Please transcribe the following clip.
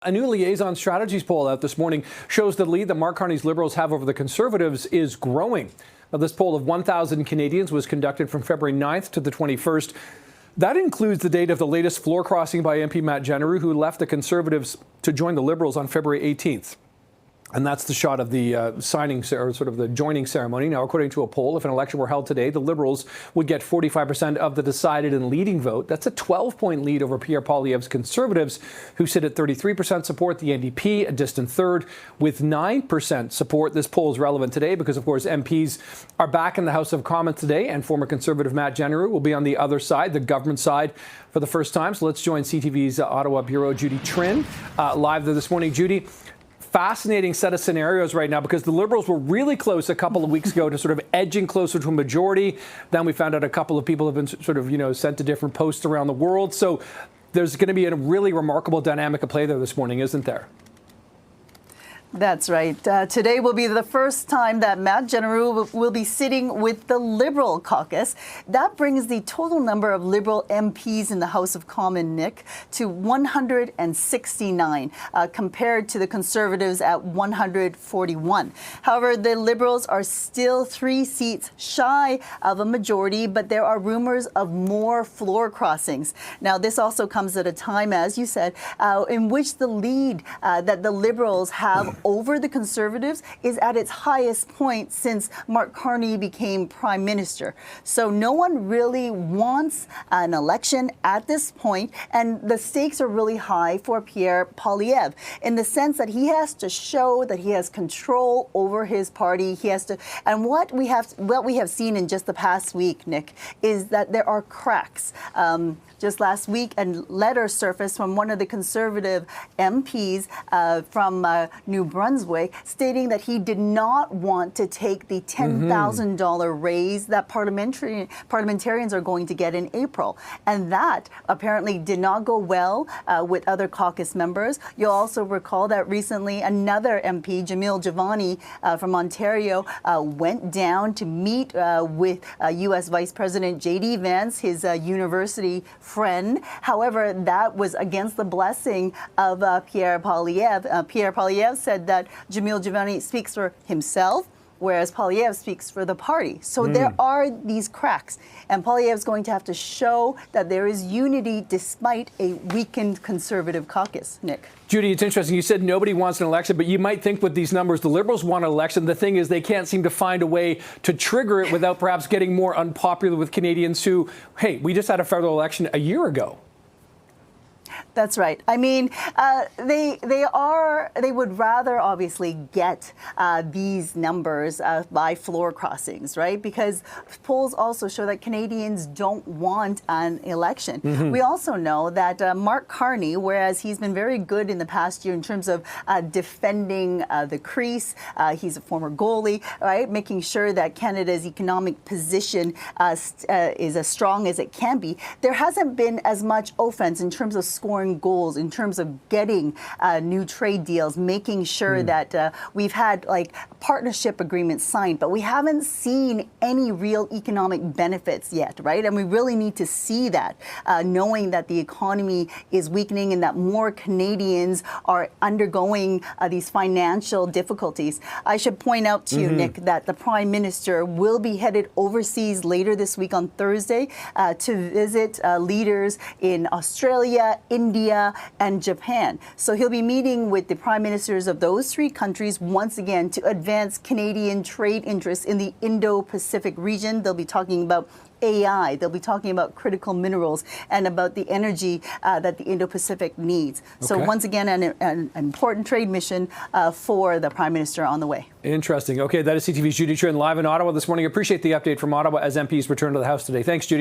A new liaison strategies poll out this morning shows the lead that Mark Carney's Liberals have over the Conservatives is growing. Now, this poll of 1,000 Canadians was conducted from February 9th to the 21st. That includes the date of the latest floor crossing by MP Matt Jeneroux, who left the Conservatives to join the Liberals on February 18th. And that's the shot of the signing, or sort of the joining ceremony. Now, according to a poll, if an election were held today, the Liberals would get 45% of the decided and leading vote. That's a 12-point lead over Pierre Poilievre's Conservatives, who sit at 33% support. The NDP, a distant third, with 9% support. This poll is relevant today because, of course, MPs are back in the House of Commons today, and former Conservative Matt Jeneroux will be on the other side, the government side, for the first time. So let's join CTV's Ottawa Bureau Judy Trinh live there this morning. Judy, fascinating set of scenarios right now, because the Liberals were really close a couple of weeks ago to sort of edging closer to a majority. Then we found out a couple of people have been sort of, sent to different posts around the world. So there's going to be a really remarkable dynamic at play there this morning, isn't there? That's right. Today will be the first time that Matt Jeneroux will be sitting with the Liberal caucus. That brings the total number of Liberal MPs in the House of Commons, Nick, to 169, compared to the Conservatives at 141. However, the Liberals are still 3 seats shy of a majority, but there are rumors of more floor crossings. Now, this also comes at a time, as you said, in which the lead that the Liberals have over the Conservatives is at its highest point since Mark Carney became Prime Minister. So no one really wants an election at this point, and the stakes are really high for Pierre Poilievre in the sense that he has to show that he has control over his party. He has to, and what we have seen in just the past week, Nick, is that there are cracks. Just last week, a letter surfaced from one of the Conservative MPs from New Brunswick stating that he did not want to take the $10,000 raise that parliamentarians are going to get in April. And that apparently did not go well with other caucus members. You'll also recall that recently another MP, Jamil Javani from Ontario, went down to meet with U.S. Vice President J.D. Vance, his university friend. However, that was against the blessing of Pierre Poilievre. Pierre Poilievre said that Jamil Javani speaks for himself, whereas Poilievre speaks for the party. So there are these cracks, and Poilievre's going to have to show that there is unity despite a weakened Conservative caucus. Nick. Judy, it's interesting. You said nobody wants an election, but you might think with these numbers, the Liberals want an election. The thing is, they can't seem to find a way to trigger it without perhaps getting more unpopular with Canadians who, hey, we just had a federal election a year ago. That's right. I mean, they would rather obviously get these numbers by floor crossings, right? Because polls also show that Canadians don't want an election. We also know that Mark Carney, whereas he's been very good in the past year in terms of defending the crease, he's a former goalie, right? Making sure that Canada's economic position is as strong as it can be. There hasn't been as much offense in terms of scoring goals, in terms of getting new trade deals, making sure that we've had like partnership agreements signed, but we haven't seen any real economic benefits yet, right? And we really need to see that, knowing that the economy is weakening and that more Canadians are undergoing these financial difficulties. I should point out to you, Nick, that the Prime Minister will be headed overseas later this week on Thursday to visit leaders in Australia, India, and Japan. So he'll be meeting with the prime ministers of those 3 countries once again to advance Canadian trade interests in the Indo-Pacific region. They'll be talking about AI, they'll be talking about critical minerals and about the energy that the Indo-Pacific needs. So once again, an important trade mission for the Prime Minister on the way. Interesting. Okay, that is CTV's Judy Trinh live in Ottawa this morning. Appreciate the update from Ottawa as MPs return to the House today. Thanks, Judy.